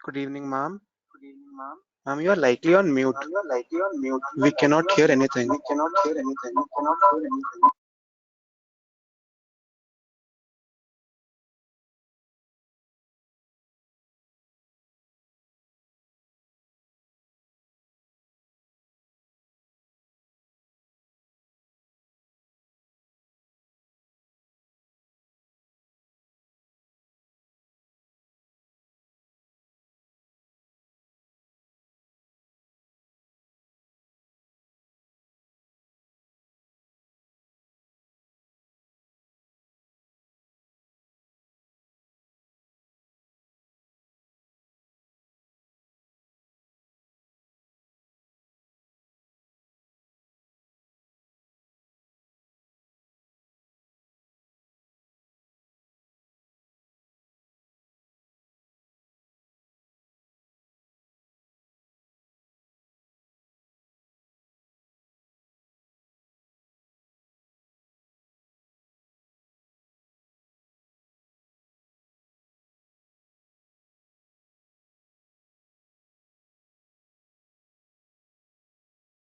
Good evening, ma'am. Ma'am, you are likely on mute. We cannot hear anything.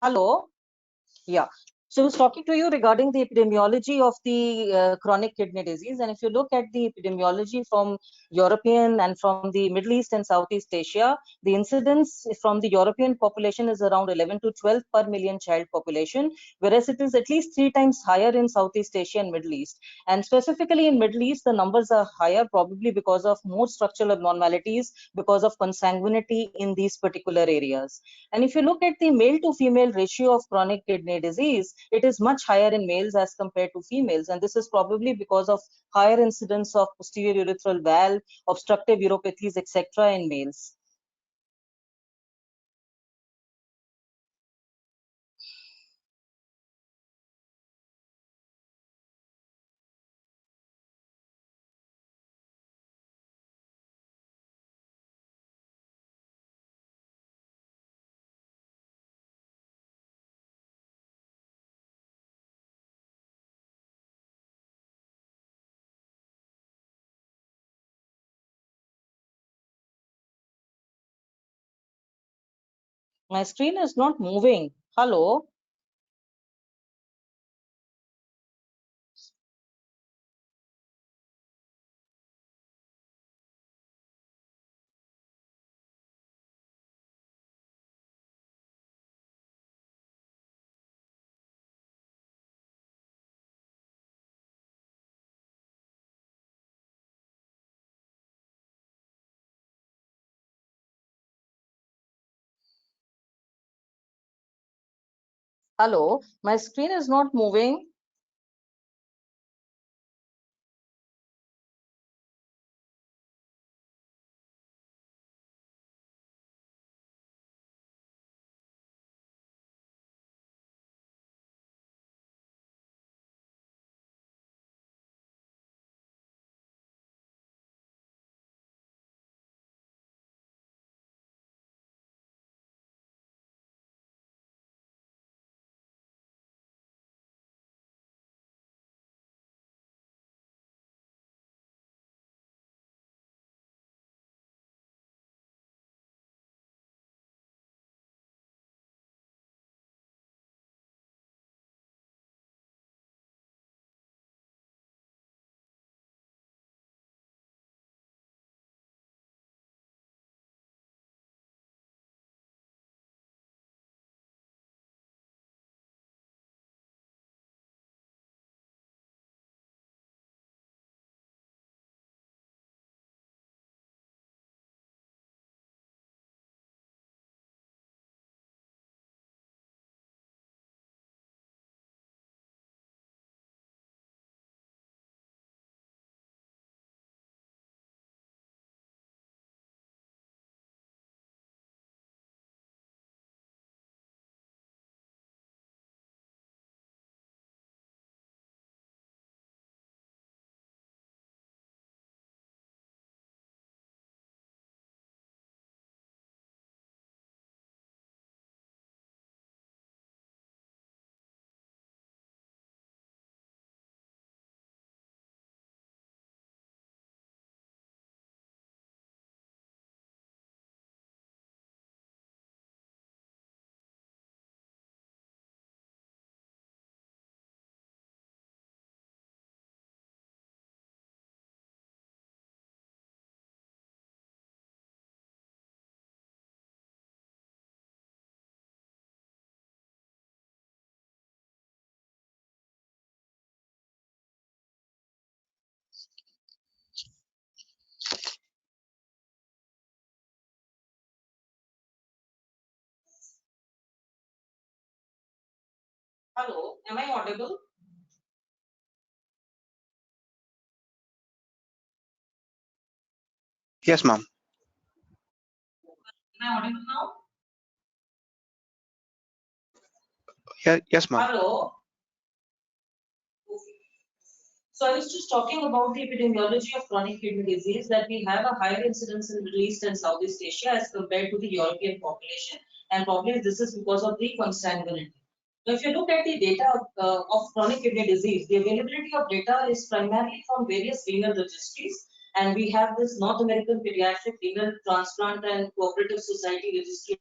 Hello. Yeah. So I was talking to you regarding the epidemiology of the chronic kidney disease. And if you look at the epidemiology from European and from the Middle East and Southeast Asia, the incidence from the European population is around 11 to 12 per million child population, whereas it is at least 3 times higher in Southeast Asia and Middle East. And specifically in Middle East, the numbers are higher probably because of more structural abnormalities, because of consanguinity in these particular areas. And if you look at the male to female ratio of chronic kidney disease, it is much higher in males as compared to females. And this is probably because of higher incidence of posterior urethral valve, obstructive uropathies, etc. in males. My screen is not moving. Hello. Hello. My screen is not moving. Hello, am I audible? Yes, ma'am. Am I audible now? Yes, ma'am. Hello. So I was just talking about the epidemiology of chronic kidney disease, that we have a higher incidence in Middle East and Southeast Asia as compared to the European population, and probably this is because of the consanguinity. Now, if you look at the data of chronic kidney disease, the availability of data is primarily from various renal registries, and we have this North American Pediatric Renal Transplant and Cooperative Society registry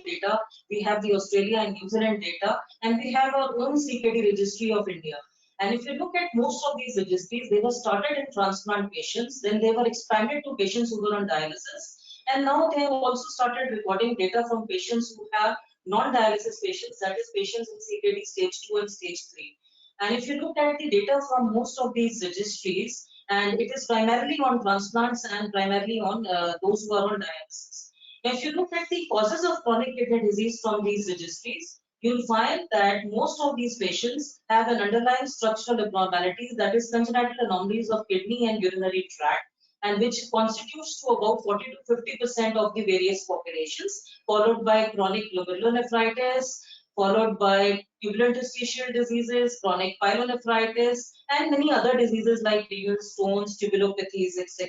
data, we have the Australia and New Zealand data, and we have our own CKD registry of India. And if you look at most of these registries, they were started in transplant patients, then they were expanded to patients who were on dialysis, and now they have also started recording data from patients who have non-dialysis patients, that is patients in CKD stage 2 and stage 3. And if you look at the data from most of these registries, and it is primarily on transplants and primarily on those who are on dialysis. Now, if you look at the causes of chronic kidney disease from these registries, you'll find that most of these patients have an underlying structural abnormalities, that is congenital anomalies of kidney and urinary tract, and which constitutes to about 40 to 50% of the various populations, followed by chronic glomerulonephritis, followed by tubular interstitial diseases, chronic pyelonephritis, and many other diseases like renal stones, tubulopathies, etc.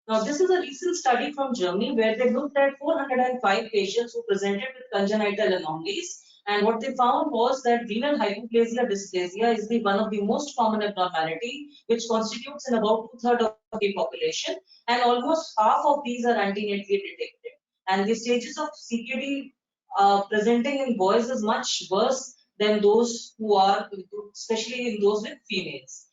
Now, this is a recent study from Germany where they looked at 405 patients who presented with congenital anomalies. And what they found was that renal hypoplasia dysplasia is the one of the most common abnormality, which constitutes in about 2/3 of the population. And almost half of these are antenatally detected. And the stages of CKD presenting in boys is much worse than those who are, especially in those with females.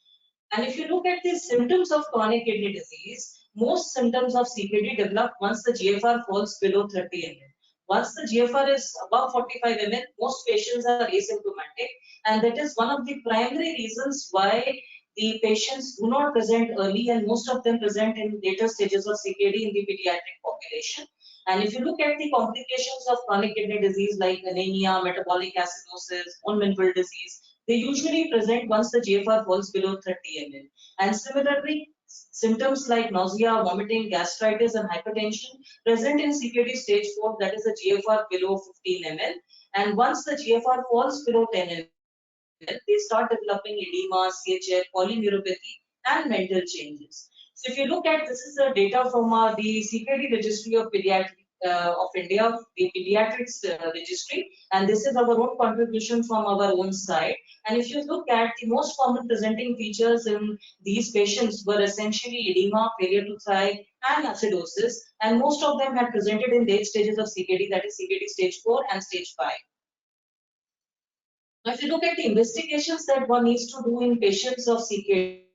And if you look at the symptoms of chronic kidney disease, most symptoms of CKD develop once the GFR falls below 30 ml. Once the GFR is above 45 ml, most patients are asymptomatic, and that is one of the primary reasons why the patients do not present early, and most of them present in later stages of CKD in the pediatric population. And if you look at the complications of chronic kidney disease like anemia, metabolic acidosis, bone mineral disease, they usually present once the GFR falls below 30 ml. And similarly, symptoms like nausea, vomiting, gastritis, and hypertension present in CKD stage 4, that is a GFR below 15 ml. And once the GFR falls below 10 ml, they start developing edema, CHF, polyneuropathy, and mental changes. So if you look at, this is the data from the CKD registry of pediatric of India, the pediatrics registry, and this is our own contribution from our own side. And if you look at the most common presenting features in these patients were essentially edema, failure to thrive, and acidosis, and most of them had presented in late stages of CKD, that is CKD stage 4 and stage 5. Now, if you look at the investigations that one needs to do in patients of CKD,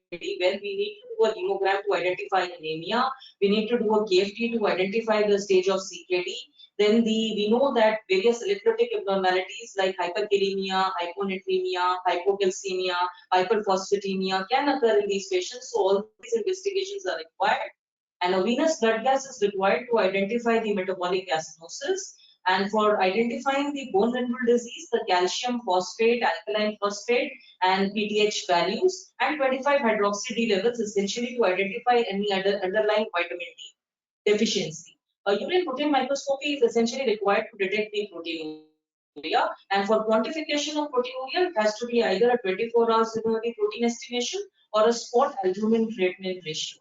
well, we need to do a hemogram to identify anemia. We need to do a KFT to identify the stage of CKD. Then we know that various electrolytic abnormalities like hyperkalemia, hyponatremia, hypocalcemia, hyperphosphatemia can occur in these patients. So all these investigations are required. And a venous blood gas is required to identify the metabolic acidosis. And for identifying the bone mineral disease, the calcium phosphate, alkaline phosphate, and PTH values, and 25-hydroxy D levels, essentially to identify any other underlying vitamin D deficiency. A urine protein microscopy is essentially required to detect the proteinuria. And for quantification of proteinuria, it has to be either a 24-hour the protein estimation or a spot albumin-creatinine ratio.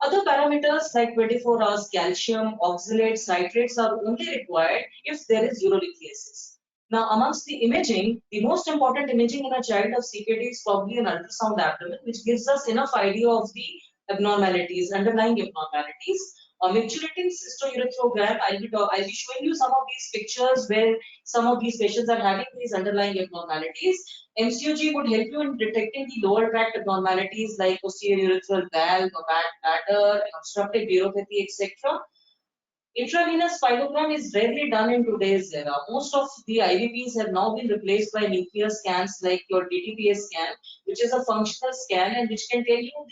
Other parameters like 24 hours calcium, oxalate, citrates are only required if there is urolithiasis. Now, amongst the imaging, the most important imaging in a child of CKD is probably an ultrasound abdomen, which gives us enough idea of the abnormalities, underlying abnormalities. Micturating cystourethrogram, I'll be showing you some of these pictures where some of these patients are having these underlying abnormalities. MCOG would help you in detecting the lower tract abnormalities like posterior urethral valve, or bladder, obstructive uropathy, etc. Intravenous pyelogram is rarely done in today's era. Most of the IVPs have now been replaced by nuclear scans like your DTPS scan, which is a functional scan and which can tell you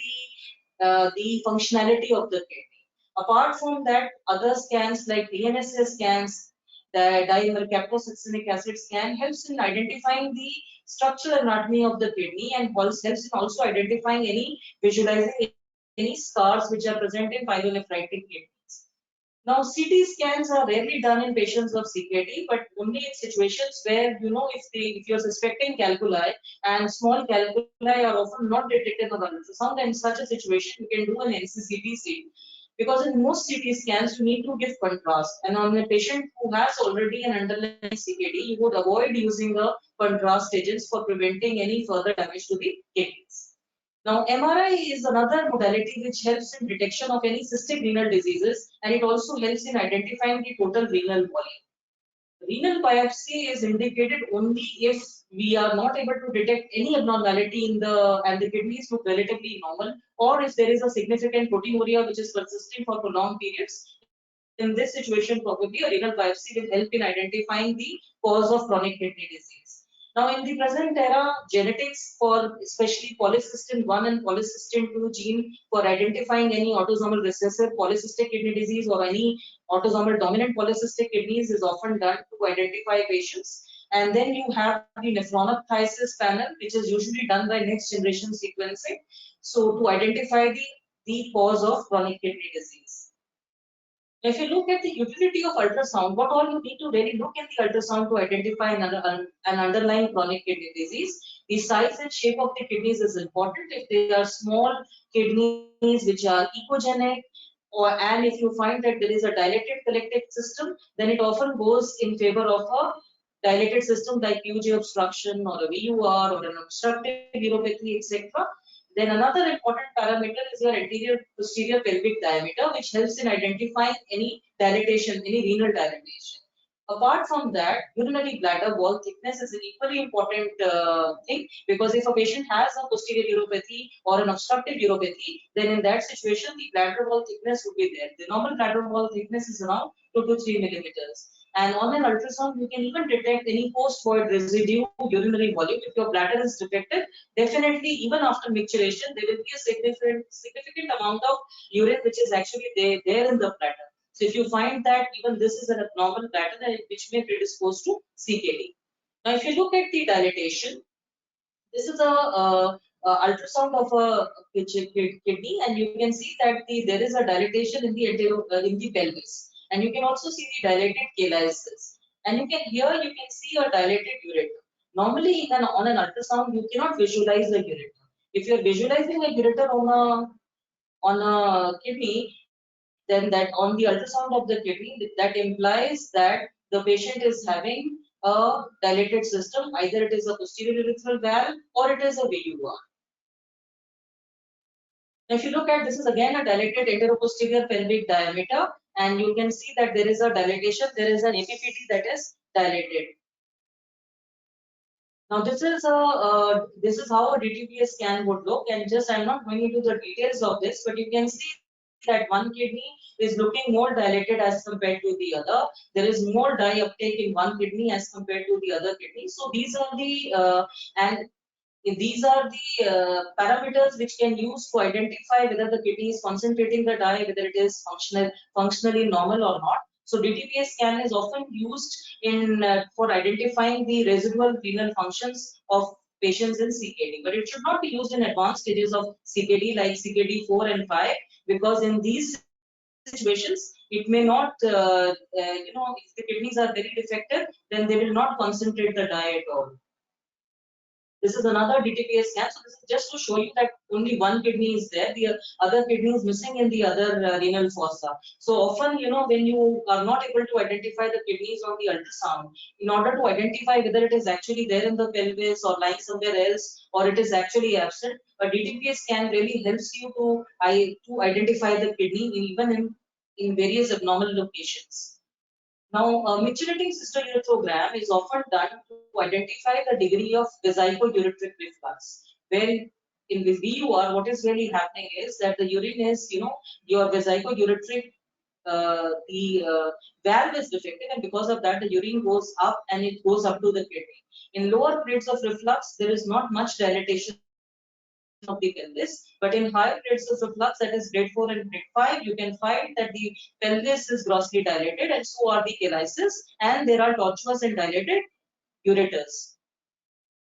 the functionality of the kidney. Apart from that, other scans like DNSA scans, the dimercaptosuccinic acid scan helps in identifying the structural anatomy of the kidney and helps in also identifying any visualizing any scars which are present in pyelonephritic kidneys. Now, CT scans are rarely done in patients of CKD, but only in situations where, if you're suspecting calculi and small calculi are often not detected on ultrasound, and in such a situation, you can do an NCCT CT. Because in most CT scans, you need to give contrast. And on a patient who has already an underlying CKD, you would avoid using the contrast agents for preventing any further damage to the kidneys. Now, MRI is another modality which helps in detection of any cystic renal diseases, and it also helps in identifying the total renal volume. Renal biopsy is indicated only if we are not able to detect any abnormality in and the kidneys look relatively normal, or if there is a significant proteinuria which is persisting for prolonged periods. In this situation, probably a renal biopsy will help in identifying the cause of chronic kidney disease. Now, in the present era, genetics for especially polycystin 1 and polycystin 2 gene for identifying any autosomal recessive polycystic kidney disease or any autosomal dominant polycystic kidneys is often done to identify patients. And then you have the nephronophthisis panel, which is usually done by next generation sequencing. So to identify the cause of chronic kidney disease. If you look at the utility of ultrasound, what all you need to really look at the ultrasound to identify an underlying chronic kidney disease. The size and shape of the kidneys is important. If they are small kidneys which are echogenic, and if you find that there is a dilated collective system, then it often goes in favor of a dilated system like PUJ obstruction or a VUR or an obstructive uropathy, etc. Then another important parameter is your anterior posterior pelvic diameter, which helps in identifying any dilatation, any renal dilatation. Apart from that, urinary bladder wall thickness is an equally important thing, because if a patient has a posterior uropathy or an obstructive uropathy, then in that situation, the bladder wall thickness would be there. The normal bladder wall thickness is around 2 to 3 millimeters. And on an ultrasound, you can even detect any post-void residue urinary volume. If your bladder is detected, definitely even after micturition, there will be a significant amount of urine which is actually there in the bladder. So if you find that even this is an abnormal bladder, which may predispose to CKD. Now, if you look at the dilatation, this is a ultrasound of a kidney, and you can see that there is a dilatation in the pelvis, and you can also see the dilated calyces, and you can see a dilated ureter. Normally, on an ultrasound, you cannot visualize the ureter. If you are visualizing a ureter on a kidney, then that on the ultrasound of the kidney, that implies that the patient is having a dilated system. Either it is a posterior urethral valve or it is a VUR. Now, if you look at, this is again a dilated anteroposterior pelvic diameter, and you can see that there is a dilatation, there is an APPT that is dilated. Now, this is how a DTPS scan would look, and just I'm not going into the details of this, but you can see that one kidney is looking more dilated as compared to the other. There is more dye uptake in one kidney as compared to the other kidney. So these are the parameters which can use to identify whether the kidney is concentrating the dye, whether it is functionally normal or not. So DTPS scan is often used for identifying the residual renal functions of patients in CKD, but it should not be used in advanced stages of CKD like CKD 4 and 5, because in these situations it may not, if the kidneys are very defective, then they will not concentrate the dye at all. This is another DTPS scan. So this is just to show you that only one kidney is there, the other kidney is missing in the other renal fossa. So often, when you are not able to identify the kidneys on the ultrasound, in order to identify whether it is actually there in the pelvis or lying somewhere else, or it is actually absent, a DTPS scan really helps you to identify the kidney even in various abnormal locations. Now, micturating cystourethrogram is often done to identify the degree of vesico-ureteric reflux, where in the VUR, what is really happening is that the urine is, your vesico-ureteric, valve is defective, and because of that, the urine goes up and it goes up to the kidney. In lower grades of reflux, there is not much dilatation of the pelvis. But in higher grades of reflux, that is grade 4 and grade 5, you can find that the pelvis is grossly dilated, and so are the cheilices, and there are tortuous and dilated ureters.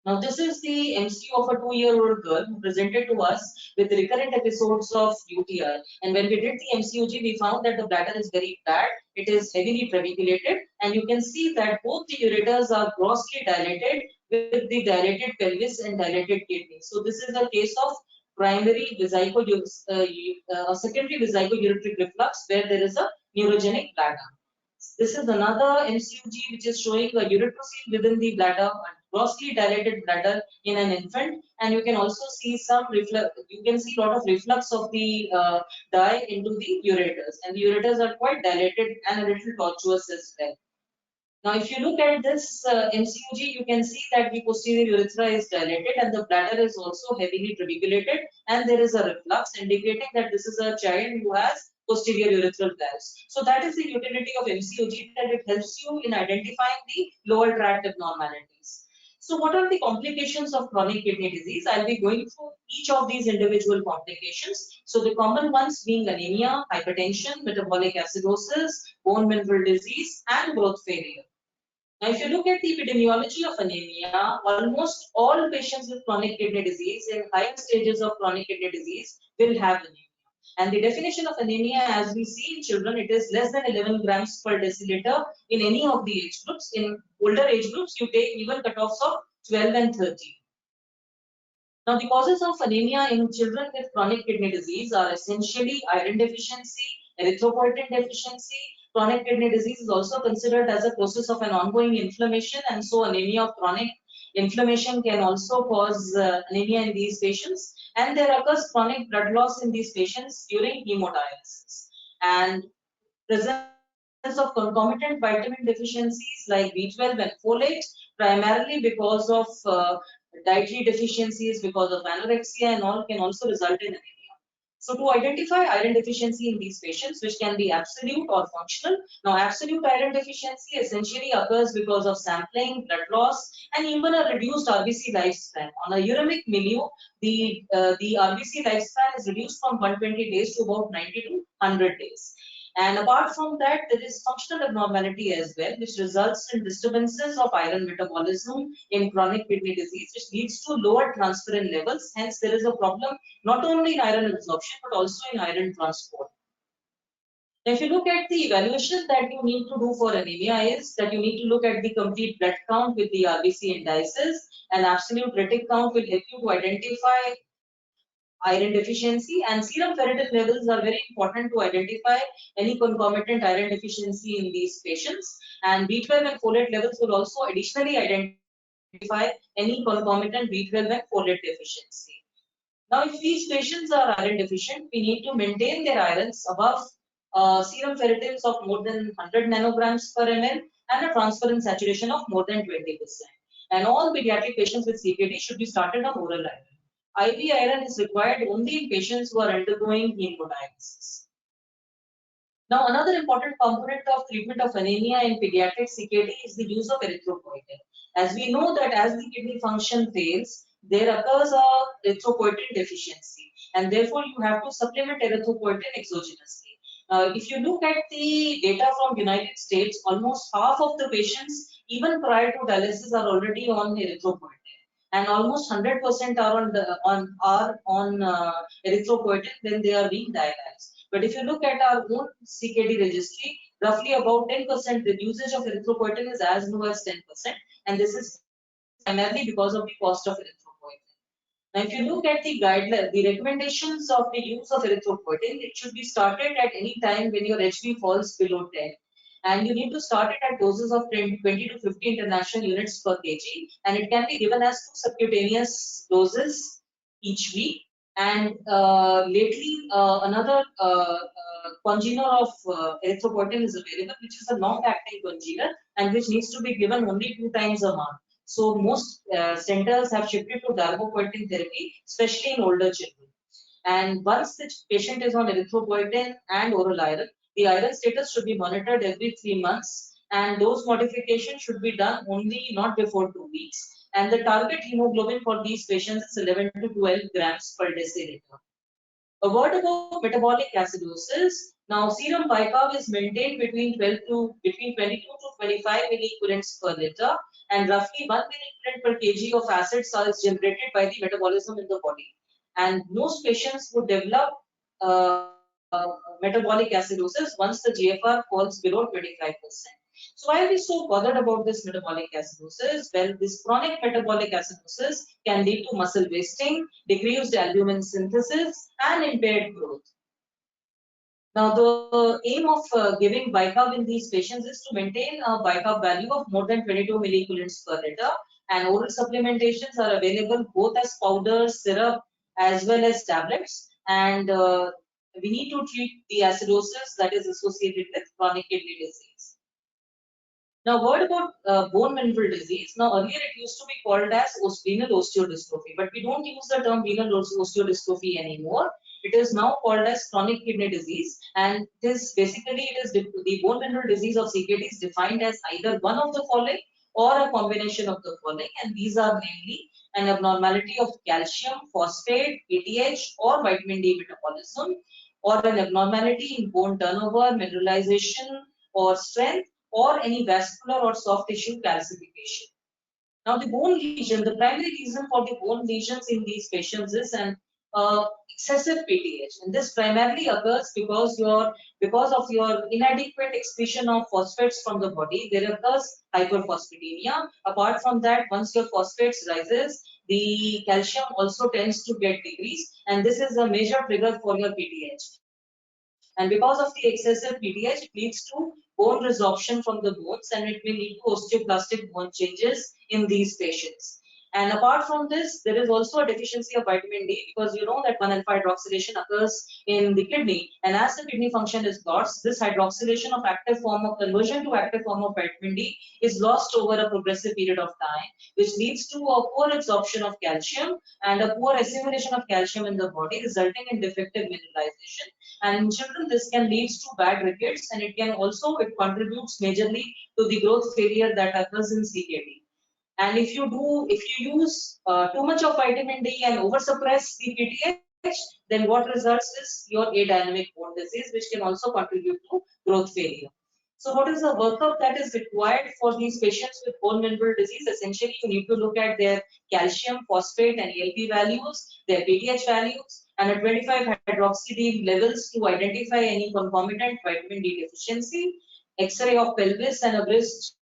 Now, this is the MCU of a 2-year-old girl who presented to us with recurrent episodes of UTI. And when we did the MCUG, we found that the bladder is very bad. It is heavily trabeculated, and you can see that both the ureters are grossly dilated with the dilated pelvis and dilated kidney. So, this is a case of primary secondary vesicoureteric reflux where there is a neurogenic bladder. This is another MCUG which is showing a uretrocele within the bladder, a grossly dilated bladder in an infant, and you can also see some reflux. You can see a lot of reflux of the dye into the ureters, and the ureters are quite dilated and a little tortuous as well. Now, if you look at this MCUG, you can see that the posterior urethra is dilated and the bladder is also heavily trabeculated, and there is a reflux indicating that this is a child who has posterior urethral valves. So that is the utility of MCUG, that it helps you in identifying the lower tract abnormalities. So what are the complications of chronic kidney disease? I'll be going through each of these individual complications. So the common ones being anemia, hypertension, metabolic acidosis, bone mineral disease, and growth failure. Now, if you look at the epidemiology of anemia, almost all patients with chronic kidney disease in higher stages of chronic kidney disease will have anemia. And the definition of anemia, as we see in children, it is less than 11 grams per deciliter in any of the age groups. In older age groups, you take even cutoffs of 12 and 13. Now, the causes of anemia in children with chronic kidney disease are essentially iron deficiency, erythropoietin deficiency. Chronic kidney disease is also considered as a process of an ongoing inflammation, and so anemia of chronic inflammation can also cause anemia in these patients. And there occurs chronic blood loss in these patients during hemodialysis. And presence of concomitant vitamin deficiencies like B12 and folate, primarily because of dietary deficiencies, because of anorexia and all, can also result in anemia. So to identify iron deficiency in these patients, which can be absolute or functional. Now, absolute iron deficiency essentially occurs because of sampling, blood loss, and even a reduced RBC lifespan. On a uremic milieu, the RBC lifespan is reduced from 120 days to about 90 to 100 days. And apart from that, there is functional abnormality as well, which results in disturbances of iron metabolism in chronic kidney disease, which leads to lower transferrin levels. Hence, there is a problem not only in iron absorption, but also in iron transport. Now, if you look at the evaluation that you need to do for anemia is that you need to look at the complete blood count with the RBC indices, and absolute retic count will help you to identify iron deficiency, and serum ferritin levels are very important to identify any concomitant iron deficiency in these patients, and B12 and folate levels will also additionally identify any concomitant B12 and folate deficiency. Now, if these patients are iron deficient, we need to maintain their irons above serum ferritins of more than 100 nanograms per ml and a transferrin saturation of more than 20%. And all pediatric patients with CKD should be started on oral iron. IV iron is required only in patients who are undergoing hemodialysis. Now, another important component of treatment of anemia in pediatric CKD is the use of erythropoietin. As we know that as the kidney function fails, there occurs a erythropoietin deficiency, and therefore you have to supplement erythropoietin exogenously. If you look at the data from United States, almost half of the patients, even prior to dialysis, are already on erythropoietin, and almost 100% are on erythropoietin when they are being dialyzed. But if you look at our own CKD registry, roughly about 10% the usage of erythropoietin is as low as 10%, and this is primarily because of the cost of erythropoietin. Now, if you look at the guideline, the recommendations of the use of erythropoietin, it should be started at any time when your HB falls below 10. And you need to start it at doses of 20 to 50 international units per kg, and it can be given as 2 subcutaneous doses each week. And lately, another congener of erythropoietin is available, which is a long-acting congener and which needs to be given only 2 times a month. So most centers have shifted to darbepoetin therapy, especially in older children. And once the patient is on erythropoietin and oral iron, the iron status should be monitored every 3 months, and those modifications should be done only not before 2 weeks. and the target hemoglobin for these patients is 11 to 12 grams per deciliter. A word about metabolic acidosis. Now, serum bicarb is maintained between 22 to 25 milliequivalents per liter, and roughly 1 milliequivalent per kg of acid is generated by the metabolism in the body. And most patients would develop metabolic acidosis once the GFR falls below 25%. So why are we so bothered about this metabolic acidosis? Well, this chronic metabolic acidosis can lead to muscle wasting, decreased albumin synthesis, and impaired growth. Now, the aim of giving bicarb in these patients is to maintain a bicarb value of more than 22 milliequivalents per liter, and oral supplementations are available both as powder, syrup, as well as tablets, and we need to treat the acidosis that is associated with chronic kidney disease. Now, what about bone mineral disease? Now, earlier it used to be called as venal osteodystrophy, but we don't use the term venal osteodystrophy anymore. It is now called as chronic kidney disease, and this basically it is the bone mineral disease of CKD is defined as either one of the following or a combination of the following, and these are mainly an abnormality of calcium, phosphate, PTH, or vitamin D metabolism, or an abnormality in bone turnover, mineralization, or strength, or any vascular or soft tissue calcification. Now, the bone lesion, the primary reason for the bone lesions in these patients is an excessive PTH, and this primarily occurs because of your inadequate excretion of phosphates from the body. There occurs hyperphosphatemia. Apart from that, once your phosphates rises, the calcium also tends to get decreased, and this is a major trigger for your PTH. And because of the excessive PTH, it leads to bone resorption from the bones, and it may lead to osteoclastic bone changes in these patients. And apart from this, there is also a deficiency of vitamin D, because you know that 1-alpha hydroxylation occurs in the kidney, and as the kidney function is lost, this hydroxylation of active form of conversion to active form of vitamin D is lost over a progressive period of time, which leads to a poor absorption of calcium and a poor assimilation of calcium in the body, resulting in defective mineralization. And in children, this can lead to bad rickets, and it contributes majorly to the growth failure that occurs in CKD. And if you use too much of vitamin D and oversuppress the PTH, then what results is your adynamic bone disease, which can also contribute to growth failure. So what is the workup that is required for these patients with bone mineral disease? Essentially, you need to look at their calcium, phosphate, and ALP values, their PTH values, and a 25-hydroxy D levels to identify any concomitant vitamin D deficiency. X-ray of pelvis and a wrist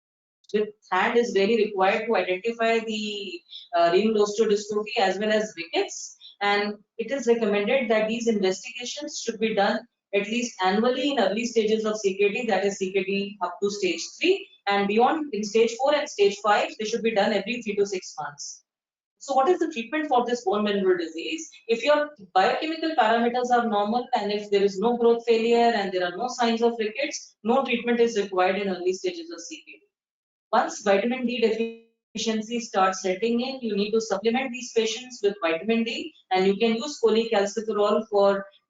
with hand is very required to identify the renal osteodystrophy as well as rickets, and it is recommended that these investigations should be done at least annually in early stages of CKD, that is CKD up to stage 3, and beyond in stage 4 and stage 5 they should be done every 3 to 6 months. So what is the treatment for this bone mineral disease? If your biochemical parameters are normal and if there is no growth failure and there are no signs of rickets, no treatment is required in early stages of CKD. Once vitamin D deficiency starts setting in, you need to supplement these patients with vitamin D, and you can use cholecalciferol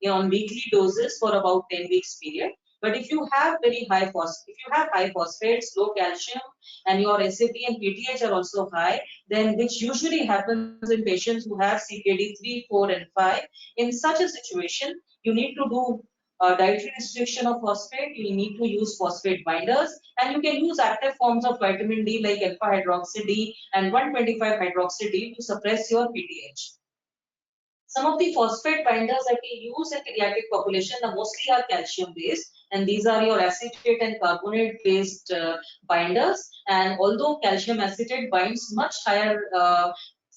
on weekly doses for about 10 weeks period. But if you have high phosphates, low calcium, and your SAP and PTH are also high, then which usually happens in patients who have CKD 3, 4, and 5, in such a situation, you need to do dietary restriction of phosphate, you need to use phosphate binders, and you can use active forms of vitamin D like alpha hydroxy D and 125 hydroxy D to suppress your PTH. Some of the phosphate binders that we use in pediatric population are mostly calcium based, and these are your acetate and carbonate based binders. And although calcium acetate binds much higher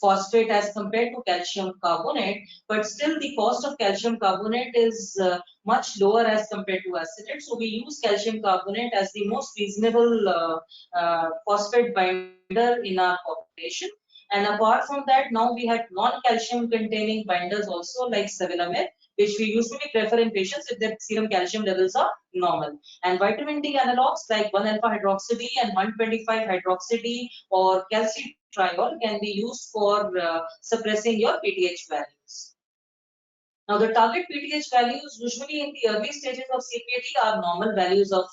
phosphate as compared to calcium carbonate, but still the cost of calcium carbonate is much lower as compared to acetate. So we use calcium carbonate as the most reasonable phosphate binder in our population. And apart from that, now we have non-calcium containing binders also like sevelamer, which we usually prefer in patients if their serum calcium levels are normal. And vitamin D analogs like 1-alpha hydroxy D and 125 hydroxy D or calcitriol can be used for suppressing your PTH values. Now, the target PTH values usually in the early stages of CKD are normal values of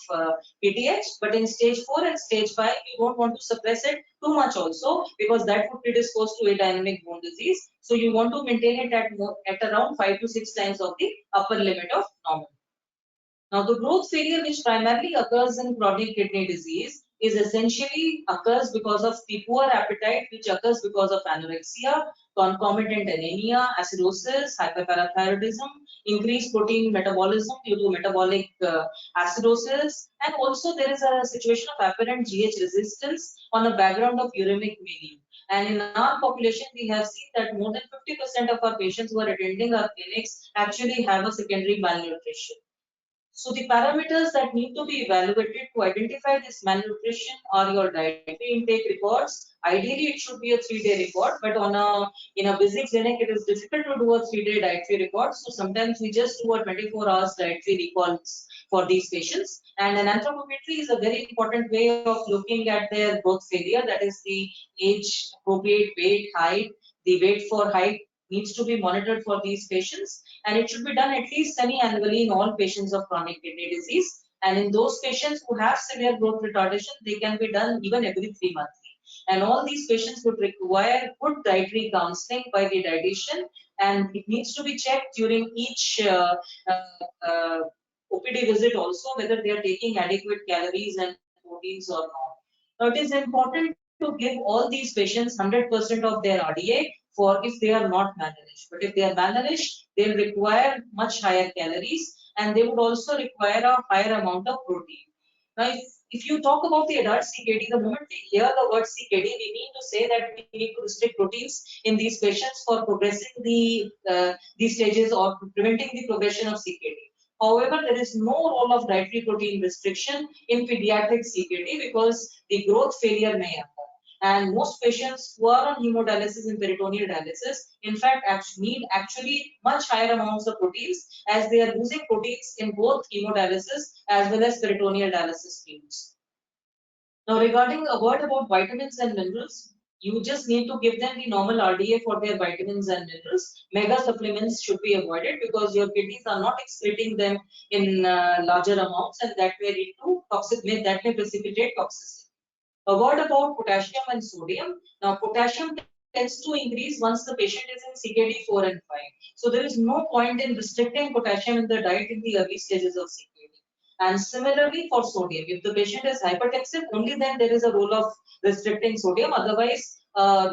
PTH, but in stage 4 and stage 5, you don't want to suppress it too much also, because that would predispose to a dynamic bone disease. So you want to maintain it at around 5 to 6 times of the upper limit of normal. Now, the growth failure, which primarily occurs in chronic kidney disease, is essentially occurs because of the poor appetite, which occurs because of anorexia, concomitant anemia, acidosis, hyperparathyroidism, increased protein metabolism due to metabolic acidosis, and also there is a situation of apparent GH resistance on a background of uremic mania. And in our population, we have seen that more than 50% of our patients who are attending our clinics actually have a secondary malnutrition. So the parameters that need to be evaluated to identify this malnutrition are your dietary intake records. Ideally, it should be a 3-day record, but in a busy clinic, it is difficult to do a 3-day dietary record. So sometimes we just do a 24 hours dietary records for these patients. And an anthropometry is a very important way of looking at their growth failure. That is the age, appropriate weight, height. The weight for height needs to be monitored for these patients, and it should be done at least semi-annually in all patients of chronic kidney disease. And in those patients who have severe growth retardation, they can be done even every 3 months. And all these patients would require good dietary counseling by the dietitian, and it needs to be checked during each OPD visit also whether they are taking adequate calories and proteins or not. Now, it is important to give all these patients 100% of their RDA for if they are not malnourished. But if they are malnourished, they will require much higher calories, and they would also require a higher amount of protein. Now, if you talk about the adult CKD, the moment we hear the word CKD, we need to say that we need to restrict proteins in these patients for progressing these stages or preventing the progression of CKD. However, there is no role of dietary protein restriction in pediatric CKD because the growth failure may occur. And most patients who are on hemodialysis and peritoneal dialysis, in fact, need actually much higher amounts of proteins, as they are losing proteins in both hemodialysis as well as peritoneal dialysis tubes. Now, regarding a word about vitamins and minerals, you just need to give them the normal RDA for their vitamins and minerals. Mega supplements should be avoided because your kidneys are not excreting them in larger amounts, and that may lead to that may precipitate toxicity. A word about potassium and sodium. Now, potassium tends to increase once the patient is in CKD 4 and 5. So there is no point in restricting potassium in the diet in the early stages of CKD. And similarly for sodium, if the patient is hypertensive, only then there is a role of restricting sodium. Otherwise,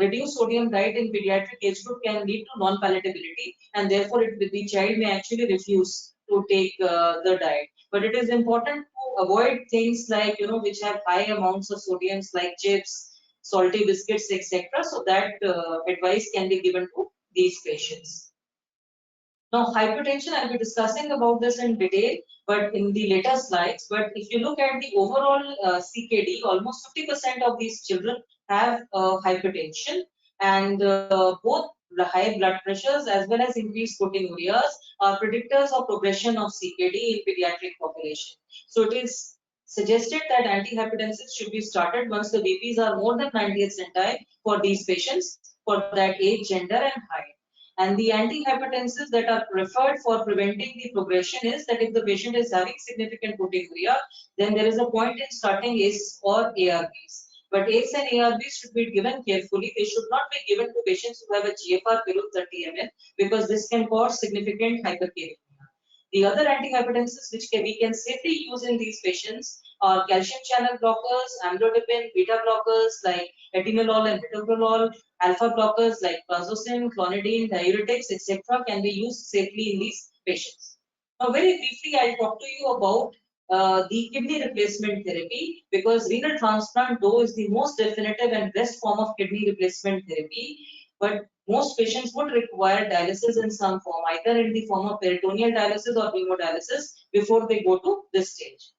reduced sodium diet in pediatric age group can lead to non-palatability, and therefore the child may actually refuse to take the diet. But it is important to avoid things like, which have high amounts of sodiums like chips, salty biscuits, etc. So that advice can be given to these patients. Now, hypertension, I'll be discussing about this in detail, but in the later slides. But if you look at the overall CKD, almost 50% of these children have hypertension, and both the high blood pressures as well as increased proteinurias are predictors of progression of CKD in pediatric population. So it is suggested that antihypertensives should be started once the BPs are more than 90th centile for these patients for that age, gender, and height. And the antihypertensives that are preferred for preventing the progression is that if the patient is having significant proteinuria, then there is a point in starting ACE or ARBs. But ACE and ARBs should be given carefully. They should not be given to patients who have a GFR below 30 ml because this can cause significant hyperkalemia. The other antihypertensives which we can safely use in these patients are calcium channel blockers, amlodipine, beta blockers like atenolol and metoprolol, alpha blockers like prazosin, clonidine, diuretics, etc. can be used safely in these patients. Now, very briefly, I'll talk to you about the kidney replacement therapy, because renal transplant, though, is the most definitive and best form of kidney replacement therapy, but most patients would require dialysis in some form, either in the form of peritoneal dialysis or hemodialysis before they go to this stage.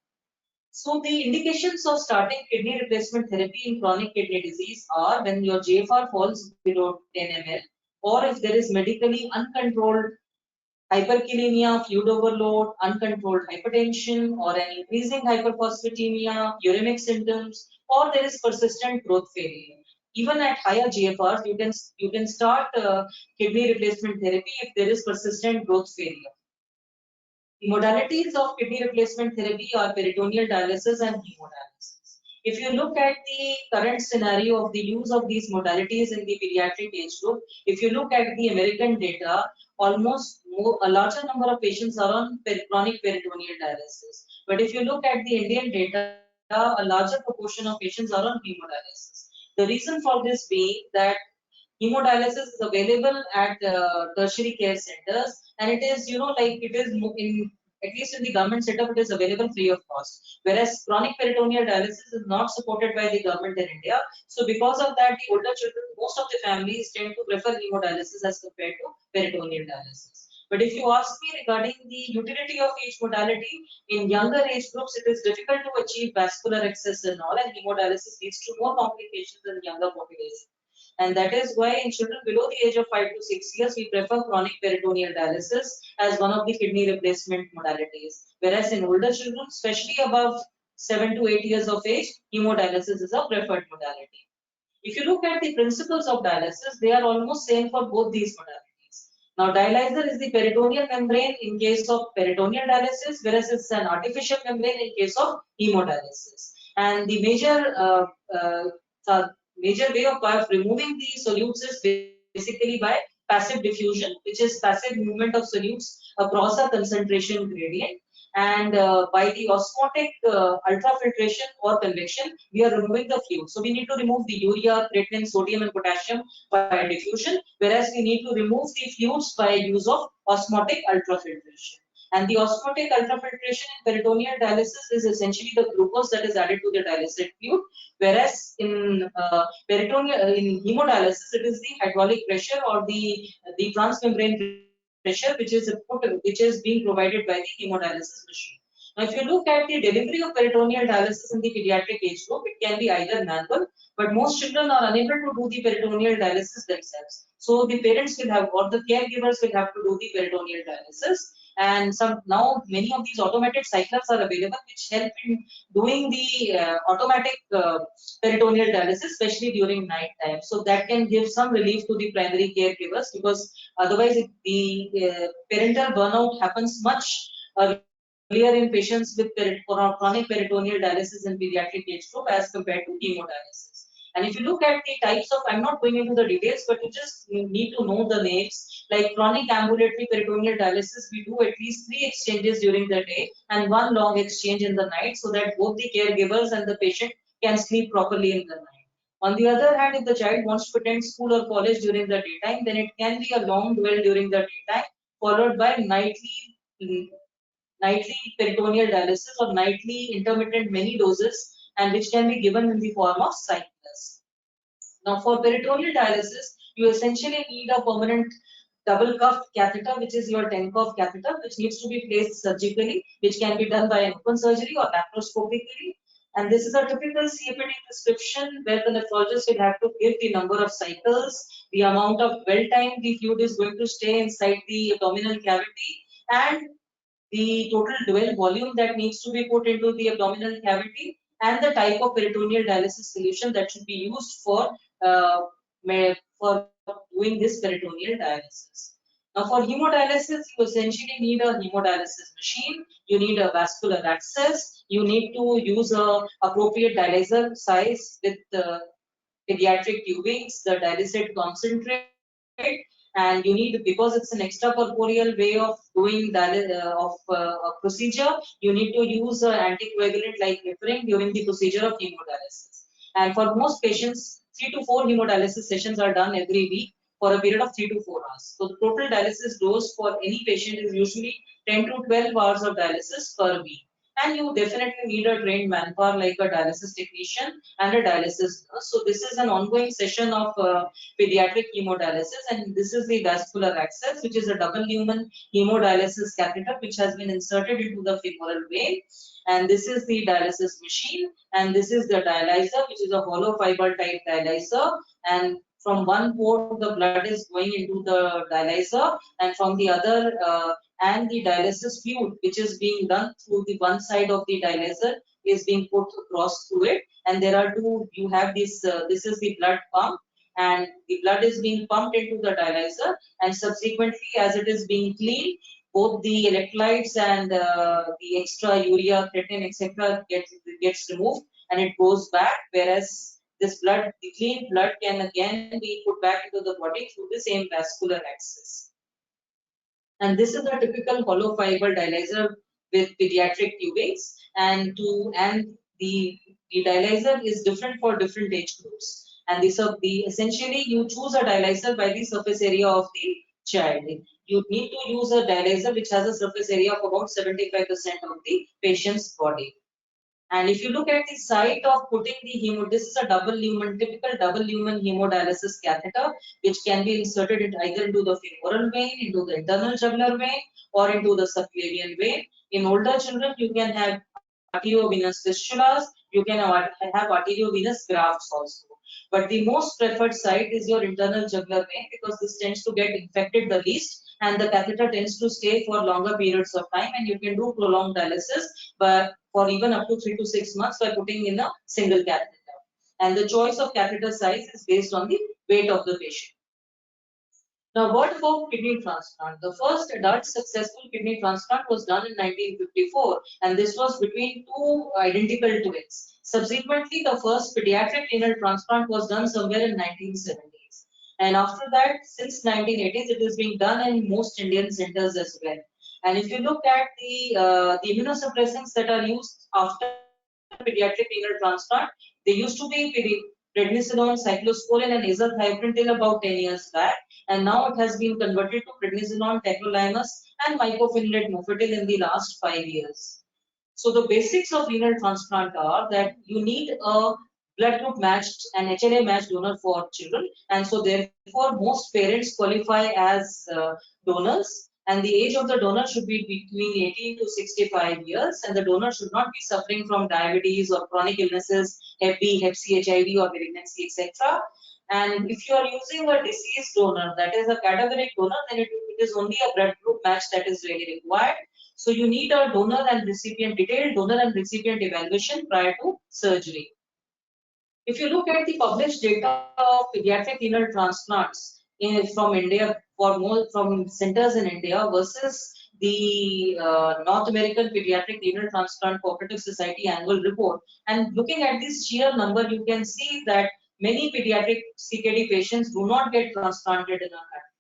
So the indications of starting kidney replacement therapy in chronic kidney disease are when your GFR falls below 10 ml, or if there is medically uncontrolled hyperkalemia, fluid overload, uncontrolled hypertension, or an increasing hyperphosphatemia, uremic symptoms, or there is persistent growth failure. even at higher GFRs, you can start kidney replacement therapy if there is persistent growth failure. The modalities of kidney replacement therapy are peritoneal dialysis and hemodialysis. If you look at the current scenario of the use of these modalities in the pediatric age group, if you look at the American data, a larger number of patients are on chronic peritoneal dialysis. But if you look at the Indian data, a larger proportion of patients are on hemodialysis. The reason for this being that hemodialysis is available at tertiary care centers, and it is, like it is in, at least in the government setup, it is available free of cost. Whereas chronic peritoneal dialysis is not supported by the government in India. So because of that, the older children, most of the families tend to prefer hemodialysis as compared to peritoneal dialysis. But if you ask me regarding the utility of each modality, in younger age groups, it is difficult to achieve vascular access and all, and hemodialysis leads to more complications in younger population. And that is why in children below the age of 5 to 6 years, we prefer chronic peritoneal dialysis as one of the kidney replacement modalities. Whereas in older children, especially above 7 to 8 years of age, hemodialysis is a preferred modality. If you look at the principles of dialysis, they are almost same for both these modalities. Now, dialyzer is the peritoneal membrane in case of peritoneal dialysis, whereas it's an artificial membrane in case of hemodialysis. And the major way of removing the solutes is basically by passive diffusion, which is passive movement of solutes across a concentration gradient. And by the osmotic ultrafiltration or convection, we are removing the fluid. So we need to remove the urea, creatinine, sodium, and potassium by diffusion, whereas we need to remove the fluids by use of osmotic ultrafiltration. And the osmotic ultrafiltration in peritoneal dialysis is essentially the glucose that is added to the dialysate fluid, whereas in in hemodialysis, it is the hydraulic pressure or the transmembrane pressure which is being provided by the hemodialysis machine. Now, if you look at the delivery of peritoneal dialysis in the pediatric age group, it can be either manual, but most children are unable to do the peritoneal dialysis themselves. So the parents will have, or the caregivers will have to do the peritoneal dialysis. And now many of these automated cyclers are available, which help in doing the automatic peritoneal dialysis, especially during night time. So that can give some relief to the primary caregivers, because otherwise the parental burnout happens much earlier in patients with chronic peritoneal dialysis in pediatric age group as compared to hemodialysis. And if you look at the types of, I'm not going into the details, but you need to know the names. Like chronic ambulatory peritoneal dialysis, we do at least 3 exchanges during the day and 1 long exchange in the night, so that both the caregivers and the patient can sleep properly in the night. On the other hand, if the child wants to attend school or college during the daytime, then it can be a long dwell during the daytime, followed by nightly peritoneal dialysis or nightly intermittent many doses, and which can be given in the form of cyclers. Now, for peritoneal dialysis, you essentially need a permanent double cuff catheter, which is your Tenkov catheter, which needs to be placed surgically, which can be done by an open surgery or laparoscopically. And this is a typical CAPD prescription where the nephrologist will have to give the number of cycles, the amount of dwell time the fluid is going to stay inside the abdominal cavity, and the total dwell volume that needs to be put into the abdominal cavity, and the type of peritoneal dialysis solution that should be used for doing this peritoneal dialysis. Now, for hemodialysis, you essentially need a hemodialysis machine, you need a vascular access, you need to use a appropriate dialyzer size with pediatric tubings, the dialysate concentrate, and you need, because it's an extracorporeal way of doing a procedure, you need to use an anticoagulant like heparin during the procedure of hemodialysis. And for most patients, 3 to 4 hemodialysis sessions are done every week for a period of 3 to 4 hours. So the total dialysis dose for any patient is usually 10 to 12 hours of dialysis per week. And you definitely need a trained manpower like a dialysis technician and a dialysis nurse. So this is an ongoing session of pediatric hemodialysis, and this is the vascular access, which is a double lumen hemodialysis catheter which has been inserted into the femoral vein. And this is the dialysis machine, and this is the dialyzer, which is a hollow fiber type dialyzer. And from one port the blood is going into the dialyzer, and from the other and the dialysis fluid which is being done through the one side of the dialyzer is being put across through it, and there are two, you have this this is the blood pump, and the blood is being pumped into the dialyzer, and subsequently as it is being cleaned, both the electrolytes and the extra urea, creatinine, etc. gets removed and it goes back, whereas this blood, the clean blood, can again be put back into the body through the same vascular access. And this is a typical hollow fiber dialyzer with pediatric tubings, and the dialyzer is different for different age groups. And essentially you choose a dialyzer by the surface area of the child. You need to use a dialyzer which has a surface area of about 75% of the patient's body. And if you look at the site of putting the this is a typical double lumen hemodialysis catheter, which can be inserted either into the femoral vein, into the internal jugular vein, or into the subclavian vein. In older children, you can have arteriovenous fistulas, you can have arteriovenous grafts also. But the most preferred site is your internal jugular vein, because this tends to get infected the least, and the catheter tends to stay for longer periods of time, and you can do prolonged dialysis but for even up to 3 to 6 months by putting in a single catheter. And the choice of catheter size is based on the weight of the patient. Now, what about kidney transplant? The first adult successful kidney transplant was done in 1954, and this was between two identical twins. Subsequently, the first pediatric renal transplant was done somewhere in 1970s. And after that, since 1980s, it is being done in most Indian centers as well. And if you look at the immunosuppressants that are used after pediatric renal transplant, they used to be prednisolone, cyclosporin, and azathioprine till about 10 years back, and now it has been converted to prednisolone, tacrolimus, and mycophenolate mofetil in the last 5 years. So the basics of renal transplant are that you need a blood group matched and HLA matched donor for children, and so therefore most parents qualify as donors, and the age of the donor should be between 18 to 65 years, and the donor should not be suffering from diabetes or chronic illnesses, Hep B, Hep C, HIV, or malignancy, etc. And if you are using a deceased donor, that is a cadaveric donor, then it is only a blood group match that is really required. So you need a detailed donor and recipient evaluation prior to surgery. If you look at the published data of pediatric renal transplants from India, from centers in India versus the North American Pediatric Renal Transplant Cooperative Society annual report, and looking at this sheer number, you can see that many pediatric CKD patients do not get transplanted in our country.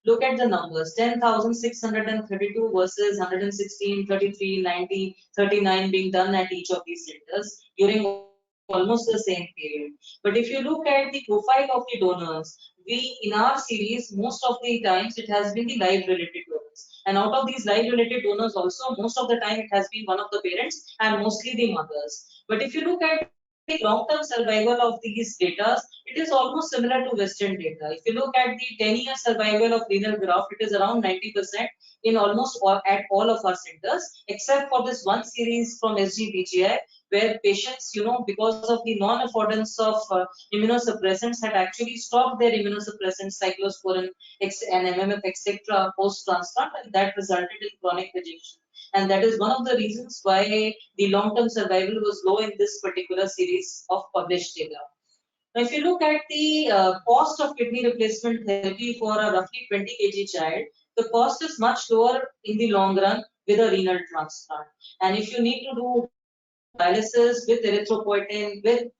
Look at the numbers, 10,632 versus 116, 33, 90, 39 being done at each of these centers during almost the same period. But if you look at the profile of the donors, in our series, most of the times it has been the live related donors. And out of these live related donors also, most of the time it has been one of the parents and mostly the mothers. But if you look at the long-term survival of these data, it is almost similar to Western data. If you look at the 10-year survival of renal graft, it is around 90% in at all of our centers, except for this one series from SGBGI, where patients, because of the non-affordance of immunosuppressants, had actually stopped their immunosuppressants, cyclosporin and MMF, etc., post-transplant, and that resulted in chronic rejection. And that is one of the reasons why the long-term survival was low in this particular series of published data. Now, if you look at the cost of kidney replacement therapy for a roughly 20 kg child, the cost is much lower in the long run with a renal transplant. And if you need to do dialysis with erythropoietin, with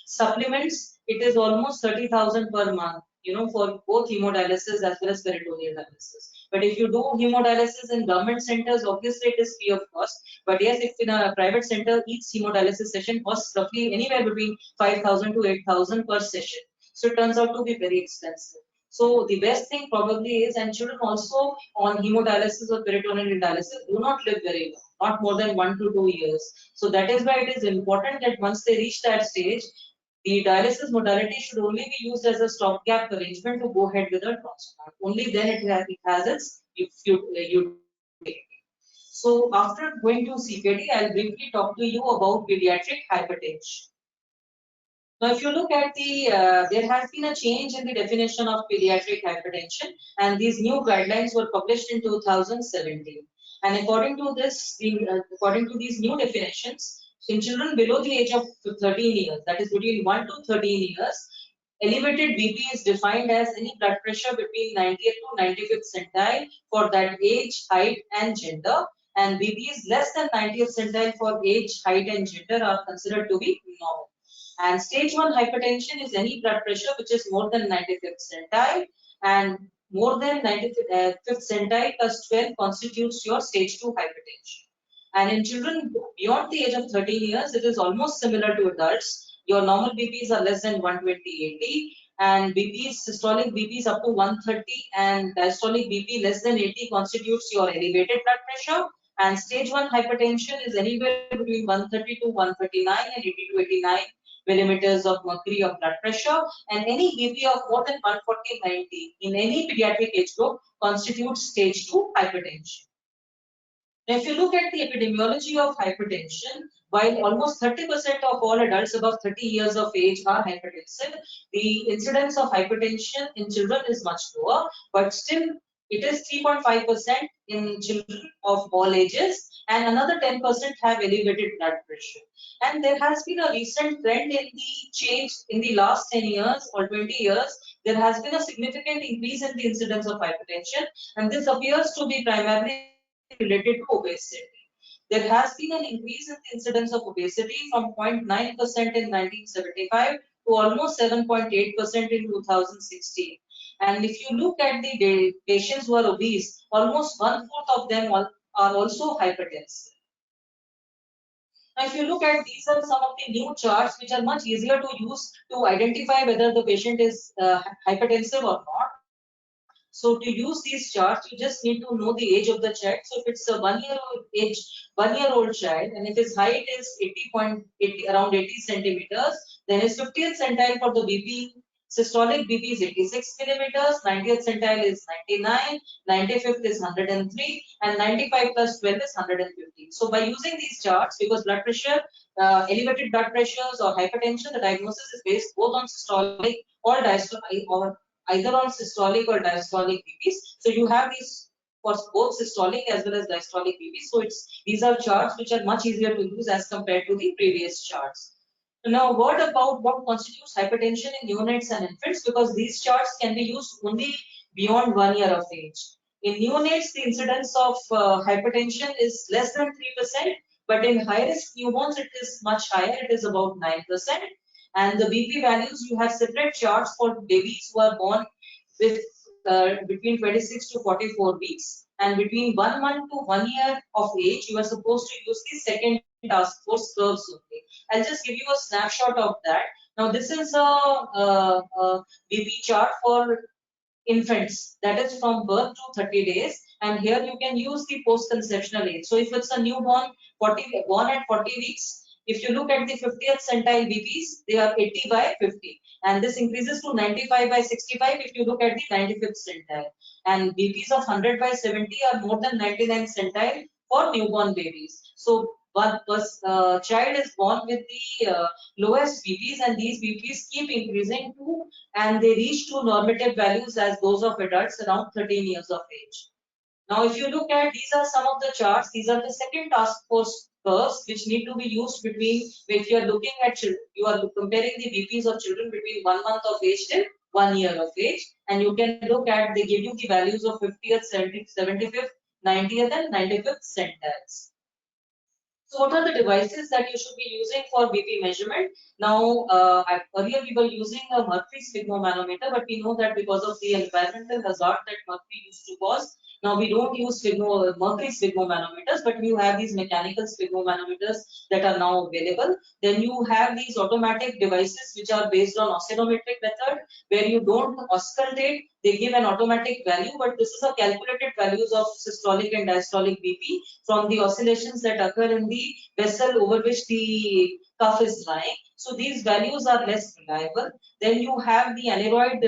supplements, it is almost 30,000 per month, for both hemodialysis as well as peritoneal dialysis. But if you do hemodialysis in government centers, obviously it is free of cost. But yes, if in a private center, each hemodialysis session costs roughly anywhere between 5,000 to 8,000 per session. So it turns out to be very expensive. So the best thing probably is, and children also on hemodialysis or peritoneal dialysis do not live very long, not more than 1 to 2 years. So that is why it is important that once they reach that stage, the dialysis modality should only be used as a stopgap arrangement to go ahead with a transplant. Only then it has its utility. So after going to CKD, I'll briefly talk to you about pediatric hypertension. Now, if you look at the, there has been a change in the definition of pediatric hypertension, and these new guidelines were published in 2017. And according to this, according to these new definitions, in children below the age of 13 years, that is between 1 to 13 years, elevated BP is defined as any blood pressure between 90th to 95th centile for that age, height, and gender. And BPs less than 90th centile for age, height, and gender are considered to be normal. And stage 1 hypertension is any blood pressure which is more than 95th centile, and more than 95th centile plus 12 constitutes your stage 2 hypertension. And in children beyond the age of 13 years, it is almost similar to adults. Your normal BPs are less than 120/80, and BPs, systolic BPs up to 130, and diastolic BP less than 80 constitutes your elevated blood pressure. And stage 1 hypertension is anywhere between 130 to 139 and 80 to 89 millimeters of mercury of blood pressure, and any BP of more than 140/90 in any pediatric age group constitutes stage 2 hypertension. Now, if you look at the epidemiology of hypertension, while almost 30% of all adults above 30 years of age are hypertensive, the incidence of hypertension in children is much lower, but still it is 3.5% in children of all ages, and another 10% have elevated blood pressure. And there has been a recent trend in the change in the last 10 years or 20 years. There has been a significant increase in the incidence of hypertension, and this appears to be primarily related to obesity. There has been an increase in the incidence of obesity from 0.9% in 1975 to almost 7.8% in 2016. And if you look at the patients who are obese, almost 1/4 of them are also hypertensive. Now, if you look at, these are some of the new charts which are much easier to use to identify whether the patient is hypertensive or not. So to use these charts, you just need to know the age of the child. So if it's a 1-year-old child, and if his height is 80.80, around 80 centimeters, then his 50th centile for the BP, systolic BP is 86 millimeters, 90th centile is 99, 95th is 103, and 95 plus 12 is 150. So by using these charts, because blood pressure, elevated blood pressures or hypertension, the diagnosis is based both on systolic or diastolic, or either on systolic or diastolic BPs. So you have these for both systolic as well as diastolic BPs. So these are charts which are much easier to use as compared to the previous charts. Now, what about what constitutes hypertension in neonates and infants? Because these charts can be used only beyond 1 year of age. In neonates, the incidence of hypertension is less than 3%, but in high-risk newborns, it is much higher. It is about 9%. And the BP values, you have separate charts for babies who are born with between 26 to 44 weeks. And between 1 month to 1 year of age, you are supposed to use the second task force curves only. I'll just give you a snapshot of that. Now, this is a BP chart for infants, that is from birth to 30 days, and here you can use the post-conceptional age. So if it's a newborn born at 40 weeks, if you look at the 50th centile BPs, they are 80/50, and this increases to 95/65 if you look at the 95th centile, and BPs of 100/70 are more than 99 centile for newborn babies. So one child is born with the lowest BPs, and these BPs keep increasing to, and they reach to normative values as those of adults around 13 years of age. Now, if you look at, these are some of the charts. These are the second task force curves which need to be used between, if you are looking at you are comparing the BPs of children between 1 month of age till 1 year of age, and you can look at, they give you the values of 50th, 75th, 90th, and 95th centiles. So what are the devices that you should be using for BP measurement? Now, earlier we were using a mercury sphygmomanometer, but we know that because of the environmental hazard that mercury used to cause, now we don't use mercury sphygmomanometers, but you have these mechanical sphygmomanometers that are now available. Then you have these automatic devices which are based on oscillometric method, where you don't auscultate, they give an automatic value, but this is a calculated values of systolic and diastolic BP from the oscillations that occur in the vessel over which the cuff is lying. So these values are less reliable. Then you have the aneroid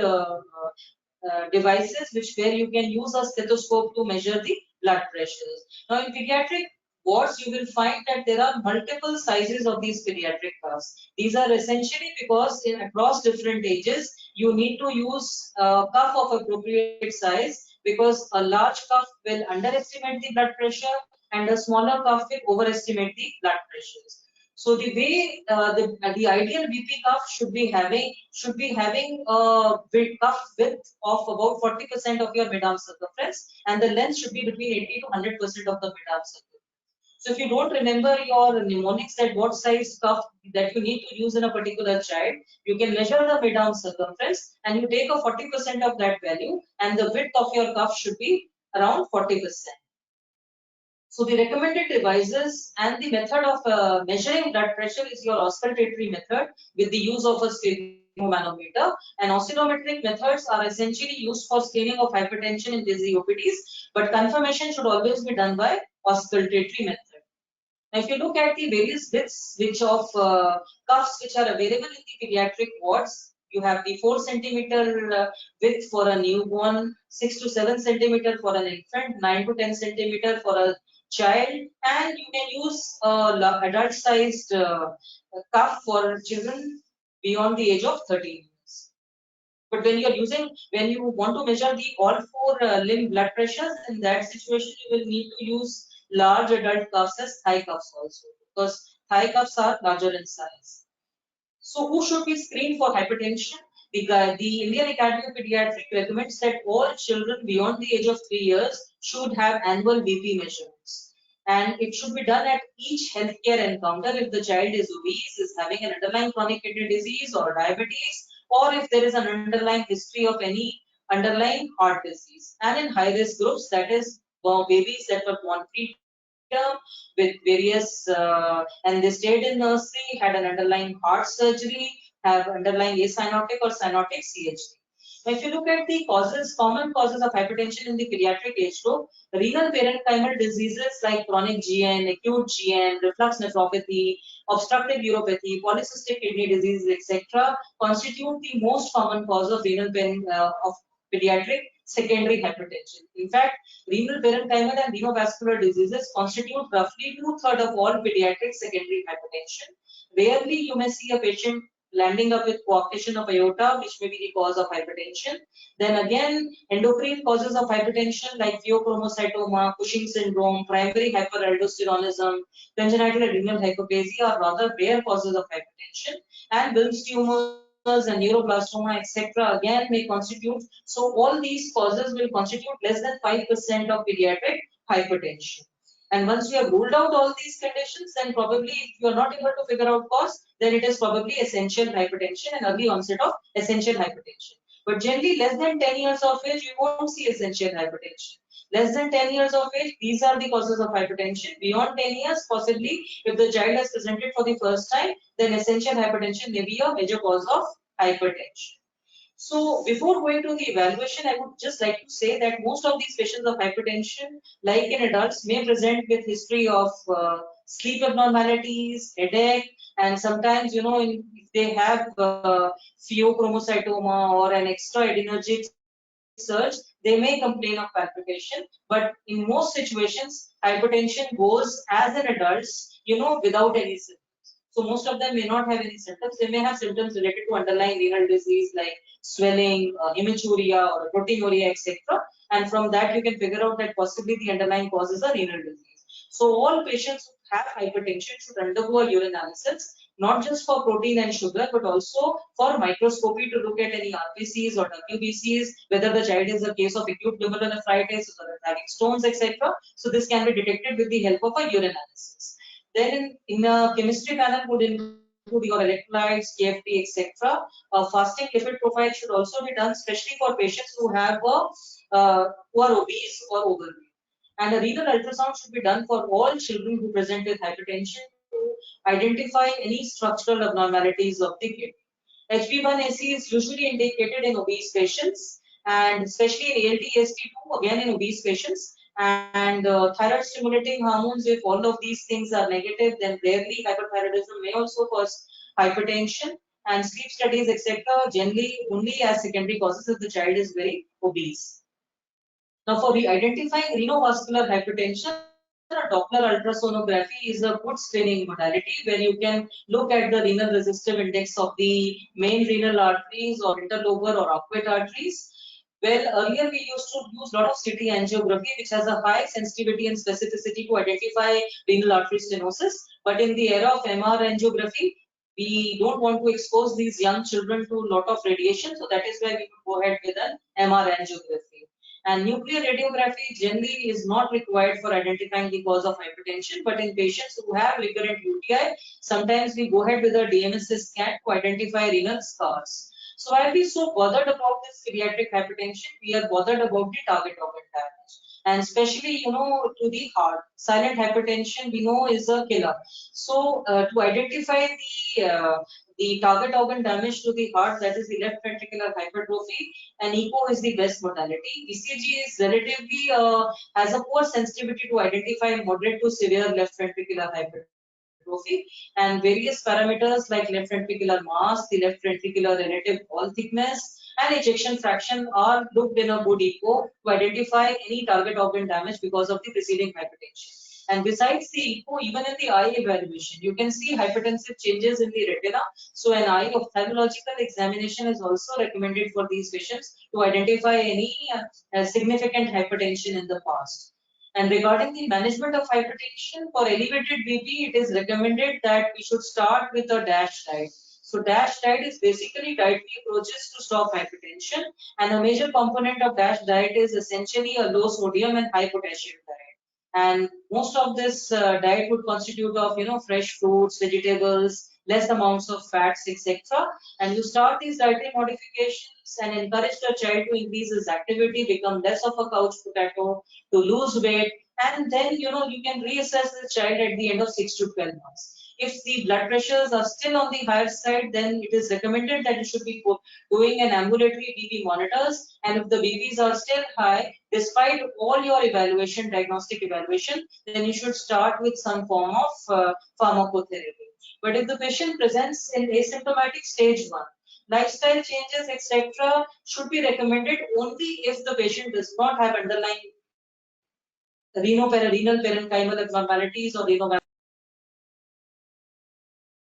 devices, where you can use a stethoscope to measure the blood pressures. Now, in pediatric wards, you will find that there are multiple sizes of these pediatric cuffs. These are essentially because across different ages, you need to use a cuff of appropriate size, because a large cuff will underestimate the blood pressure and a smaller cuff will overestimate the blood pressures. So the way the ideal BP cuff should be having a cuff width of about 40% of your mid-arm circumference, and the length should be between 80 to 100% of the mid-arm circumference. So if you don't remember your mnemonics, that what size cuff that you need to use in a particular child, you can measure the mid-arm circumference and you take a 40% of that value, and the width of your cuff should be around 40%. So the recommended devices and the method of measuring blood pressure is your auscultatory method with the use of a sphygmomanometer. And oscillometric methods are essentially used for screening of hypertension in busy OPDs, but confirmation should always be done by auscultatory method. Now, if you look at the various widths of cuffs which are available in the pediatric wards, you have the 4 centimeter width for a newborn, 6 to 7 centimeter for an infant, 9 to 10 centimeter for a child, and you can use adult sized cuff for children beyond the age of 13 years. But when you want to measure the all 4 limb blood pressures, in that situation you will need to use large adult cuffs as thigh cuffs also, because thigh cuffs are larger in size. So who should be screened for hypertension? The Indian Academy of Pediatrics recommends that all children beyond the age of 3 years should have annual BP measurements. And it should be done at each healthcare encounter if the child is obese, is having an underlying chronic kidney disease or diabetes, or if there is an underlying history of any underlying heart disease. And in high risk groups, that is babies that were born preterm with various, and they stayed in nursery, had an underlying heart surgery, have underlying acyanotic or cyanotic CHD. Now, if you look at the common causes of hypertension in the pediatric age group, renal parenchymal diseases like chronic GN, acute GN, reflux nephropathy, obstructive uropathy, polycystic kidney disease, etc., constitute the most common cause of of pediatric secondary hypertension. In fact, renal parenchymal and renovascular diseases constitute roughly 2/3 of all pediatric secondary hypertension. Rarely you may see a patient landing up with coarctation of aorta, which may be the cause of hypertension. Then again, endocrine causes of hypertension like pheochromocytoma, Cushing syndrome, primary hyperaldosteronism, congenital adrenal hyperplasia are rather rare causes of hypertension, and Wilms tumors and neuroblastoma, etc., again may constitute. So all these causes will constitute less than 5% of pediatric hypertension. And once you have ruled out all these conditions, then probably if you are not able to figure out cause, then it is probably essential hypertension and early onset of essential hypertension. But generally, less than 10 years of age, you won't see essential hypertension. Less than 10 years of age, these are the causes of hypertension. Beyond 10 years, possibly, if the child has presented for the first time, then essential hypertension may be a major cause of hypertension. So before going to the evaluation, I would just like to say that most of these patients of hypertension, like in adults, may present with history of sleep abnormalities, headache, and sometimes, if they have pheochromocytoma or an extra-adrenergic surge, they may complain of palpitation. But in most situations, hypertension goes as in adults, without any symptoms. So most of them may not have any symptoms. They may have symptoms related to underlying renal disease like swelling, hematuria, or proteinuria, etc. And from that, you can figure out that possibly the underlying cause is a renal disease. So all patients who have hypertension should undergo a urine analysis, not just for protein and sugar, but also for microscopy to look at any RBCs or WBCs, whether the child is a case of acute glomerulonephritis or having stones, etc. So this can be detected with the help of a urine analysis. Then in a chemistry panel would include your electrolytes, KFT, etc. A fasting lipid profile should also be done, especially for patients who who are obese or overweight. And a renal ultrasound should be done for all children who present with hypertension to identify any structural abnormalities of the kidney. HbA1c is usually indicated in obese patients, and especially in ALT-AST2, again in obese patients. And thyroid stimulating hormones, if all of these things are negative, then rarely hyperthyroidism may also cause hypertension. And sleep studies, etc., generally only as secondary causes if the child is very obese. Now, for identifying renovascular hypertension, a Doppler ultrasonography is a good screening modality where you can look at the renal resistive index of the main renal arteries or interlobar or aquate arteries. Well, earlier we used to use a lot of CT angiography, which has a high sensitivity and specificity to identify renal artery stenosis. But in the era of MR angiography, we don't want to expose these young children to a lot of radiation, so that is why we would go ahead with an MR angiography. And nuclear radiography generally is not required for identifying the cause of hypertension, but in patients who have recurrent UTI, sometimes we go ahead with a DMSS scan to identify renal scars. So why are we so bothered about this pediatric hypertension? We are bothered about the target organ damage. And especially, to the heart. Silent hypertension, we know, is a killer. So to identify the target organ damage to the heart, that is the left ventricular hypertrophy, and echo is the best modality. ECG is relatively has a poor sensitivity to identify moderate to severe left ventricular hypertrophy, and various parameters like left ventricular mass, the left ventricular relative wall thickness, and ejection fraction are looked in a good echo to identify any target organ damage because of the preceding hypertension. And besides the echo, even in the eye evaluation, you can see hypertensive changes in the retina. So an eye ophthalmological examination is also recommended for these patients to identify any significant hypertension in the past. And regarding the management of hypertension, for elevated BP, it is recommended that we should start with a DASH diet. So DASH diet is basically dietary approaches to stop hypertension, and a major component of DASH diet is essentially a low sodium and high potassium diet. And most of this diet would constitute of fresh fruits, vegetables, less amounts of fats, etc. And you start these dietary modifications and encourage the child to increase his activity, become less of a couch potato, to lose weight, and then you can reassess the child at the end of 6 to 12 months. If the blood pressures are still on the higher side, then it is recommended that you should be doing an ambulatory BP monitors. And if the BPs are still high, despite all your evaluation, diagnostic evaluation, then you should start with some form of pharmacotherapy. But if the patient presents in asymptomatic stage 1, lifestyle changes, etc., should be recommended only if the patient does not have underlying renal parenchymal abnormalities or